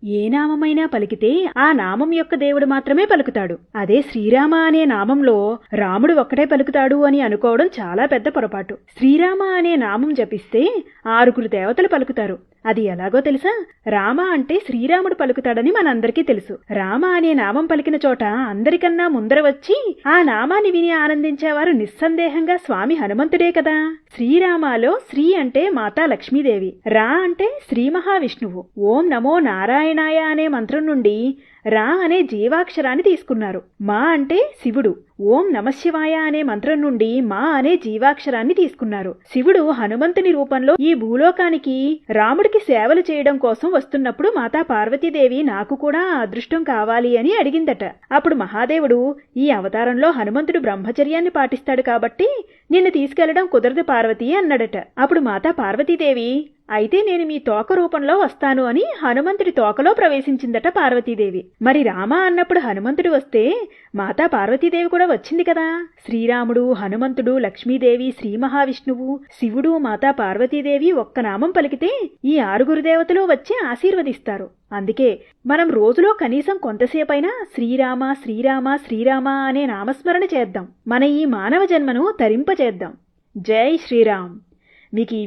ఏ నామమైనా పలికితే ఆ నామం యొక్క దేవుడు మాత్రమే పలుకుతాడు. అదే శ్రీరామ అనే నామంలో రాముడు ఒక్కటే పలుకుతాడు అని అనుకోవడం చాలా పెద్ద పొరపాటు. శ్రీరామ అనే నామం జపిస్తే 6 దేవతలు పలుకుతారు. అది ఎలాగో తెలుసా? రామ అంటే శ్రీరాముడు పలుకుతాడని మనందరికీ తెలుసు. రామ అనే నామం పలికిన చోట అందరికన్నా ముందర వచ్చి ఆ నామాన్ని విని ఆనందించేవారు నిస్సందేహంగా స్వామి హనుమంతుడే కదా. శ్రీరామాలో శ్రీ అంటే మాతా లక్ష్మీదేవి, రా అంటే శ్రీ మహావిష్ణువు. ఓం నమో నారాయణాయ అనే మంత్రం నుండి రా అనే జీవాక్షరాన్ని తీసుకున్నారు. మా అంటే శివుడు. ఓం నమశివాయ అనే మంత్రం నుండి మా అనే జీవాక్షరాన్ని తీసుకున్నారు. శివుడు హనుమంతుని రూపంలో ఈ భూలోకానికి రాముడికి సేవలు చేయడం కోసం వస్తున్నప్పుడు మాతా పార్వతీదేవి నాకు కూడా అదృష్టం కావాలి అని అడిగిందట. అప్పుడు మహాదేవుడు, ఈ అవతారంలో హనుమంతుడు బ్రహ్మచర్యాన్ని పాటిస్తాడు కాబట్టి నిన్ను తీసుకెళ్లడం కుదరదు పార్వతీ అన్నాడట. అప్పుడు మాతా పార్వతీదేవి, అయితే నేను మీ తోక రూపంలో వస్తాను అని హనుమంతుడి తోకలో ప్రవేశించిందట పార్వతీదేవి. మరి రామ అన్నప్పుడు హనుమంతుడు వస్తే మాతా పార్వతీదేవి కూడా వచ్చింది కదా. శ్రీరాముడు, హనుమంతుడు, లక్ష్మీదేవి, శ్రీ మహావిష్ణువు, శివుడు, మాతా పార్వతీదేవి ఒక్క నామం పలికితే ఈ 6 దేవతలు వచ్చి ఆశీర్వదిస్తారు. అందుకే మనం రోజులో కనీసం కొంతసేపైనా శ్రీరామ శ్రీరామ శ్రీరామ అనే నామస్మరణ చేద్దాం. మన ఈ మానవ జన్మను తరింపచేద్దాం. జై శ్రీరామ్. మీకు